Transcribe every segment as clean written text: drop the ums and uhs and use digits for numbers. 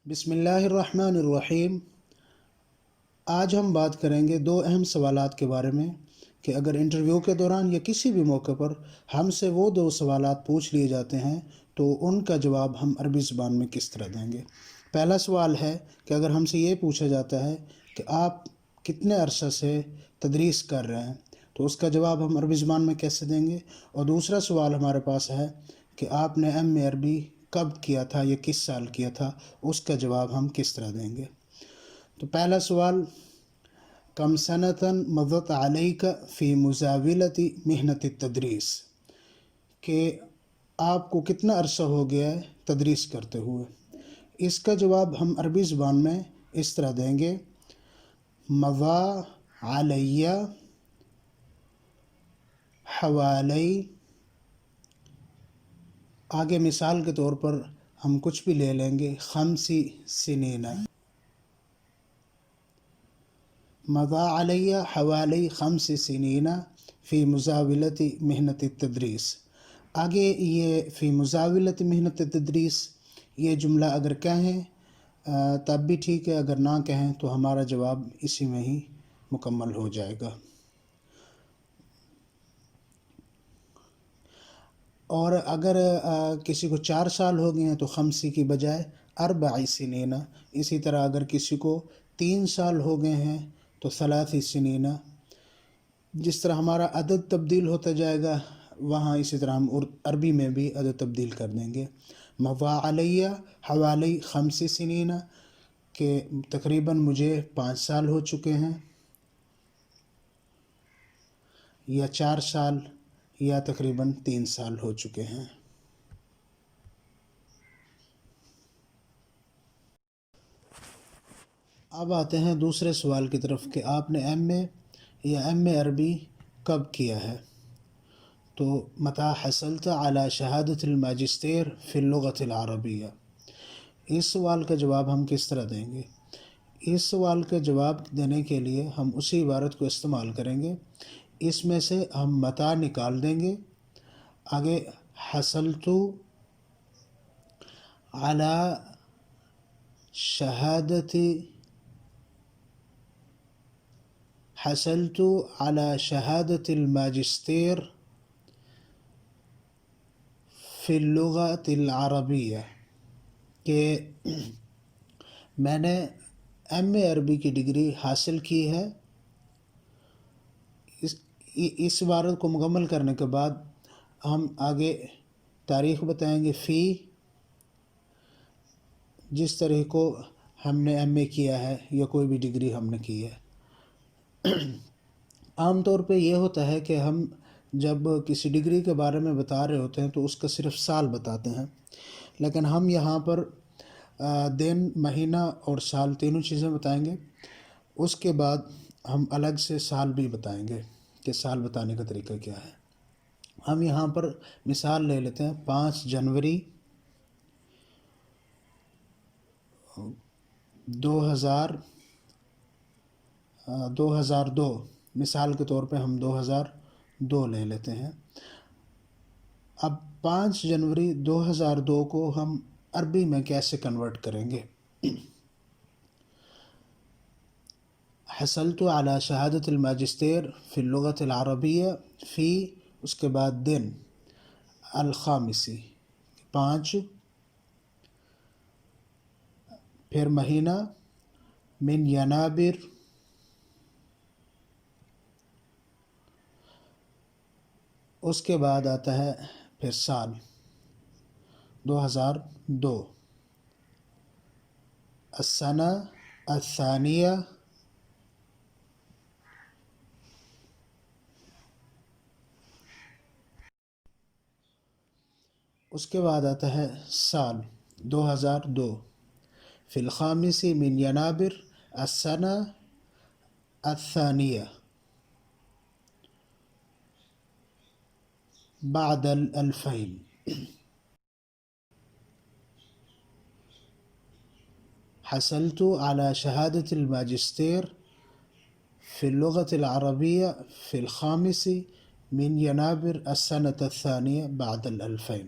بسم اللہ الرحمن الرحیم۔ آج ہم بات کریں گے دو اہم سوالات کے بارے میں کہ اگر انٹرویو کے دوران یا کسی بھی موقع پر ہم سے وہ دو سوالات پوچھ لیے جاتے ہیں تو ان کا جواب ہم عربی زبان میں کس طرح دیں گے۔ پہلا سوال ہے کہ اگر ہم سے یہ پوچھا جاتا ہے کہ آپ کتنے عرصہ سے تدریس کر رہے ہیں تو اس کا جواب ہم عربی زبان میں کیسے دیں گے۔ اور دوسرا سوال ہمارے پاس ہے کہ آپ نے ایم اے عربی کب کیا تھا یا کس سال کیا تھا، اس کا جواب ہم کس طرح دیں گے۔ تو پہلا سوال، کم سنتاً مضت علیک فی مزاولت محنت التدریس، کہ آپ کو کتنا عرصہ ہو گیا ہے تدریس کرتے ہوئے۔ اس کا جواب ہم عربی زبان میں اس طرح دیں گے، مضى علی حوالی، آگے مثال کے طور پر ہم کچھ بھی لے لیں گے، 5 سنین، مضى علی حوالی 5 سنین فی مزاولت محنت التدریس۔ آگے یہ فی مزاولت محنت التدریس یہ جملہ اگر کہیں تب بھی ٹھیک ہے، اگر نہ کہیں تو ہمارا جواب اسی میں ہی مکمل ہو جائے گا۔ اور اگر کسی کو 4 سال ہو گئے ہیں تو 5 کی بجائے 4 سنین۔ اسی طرح اگر کسی کو 3 سال ہو گئے ہیں تو 3 سنین۔ جس طرح ہمارا عدد تبدیل ہوتا جائے گا وہاں اسی طرح ہم عربی میں بھی عدد تبدیل کر دیں گے۔ مضى علی حوالی 5 سنین، کہ تقریباً مجھے 5 سال ہو چکے ہیں، یا 4 سال، یا تقریباً 3 سال ہو چکے ہیں۔ اب آتے ہیں دوسرے سوال کی طرف کہ آپ نے ایم اے یا ایم اے عربی کب کیا ہے۔ تو متى حصلت على شہادت الماجستیر فی اللغة العربیہ، اس سوال کا جواب ہم کس طرح دیں گے۔ اس سوال کا جواب دینے کے لیے ہم اسی عبارت کو استعمال کریں گے، اس میں سے ہم متى نکال دیں گے، آگے حصلت على شہادت، حصلت على شہادت الماجستیر فی اللغة العربیہ، کہ میں نے ایم اے عربی کی ڈگری حاصل کی ہے۔ اس عبارت کو مکمل کرنے کے بعد ہم آگے تاریخ بتائیں گے، فی جس طرح کو ہم نے ایم اے کیا ہے یا کوئی بھی ڈگری ہم نے کی ہے۔ عام طور پہ یہ ہوتا ہے کہ ہم جب کسی ڈگری کے بارے میں بتا رہے ہوتے ہیں تو اس کا صرف سال بتاتے ہیں، لیکن ہم یہاں پر دن، مہینہ اور سال تینوں چیزیں بتائیں گے۔ اس کے بعد ہم الگ سے سال بھی بتائیں گے کہ سال بتانے کا طریقہ کیا ہے۔ ہم یہاں پر مثال لے لیتے ہیں، 5 جنوری 2002، مثال کے طور پہ ہم 2002 لے لیتے ہیں۔ اب 5 جنوری 2002 کو ہم عربی میں کیسے کنورٹ کریں گے۔ حصلت على شہادت الماجستیر فی اللغة العربیہ، فی اس کے بعد دن، الخامسی 5، پھر مہینہ من ینابر، اس کے بعد آتا ہے پھر سال 2002، السنہ الثانیہ، اس کے بعد آتا ہے سال 2002، فی الخامس من ینابر السنہ الثانیہ بعد الألفین۔ حصلت على شہادت الماجستیر فی اللغة العربیہ فی الخامس من ینابر السنة الثانیہ بعد الألفین۔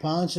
5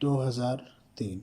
2003।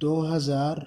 2000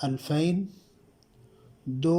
2000 2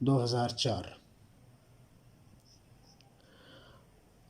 2004।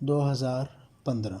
2015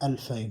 2000।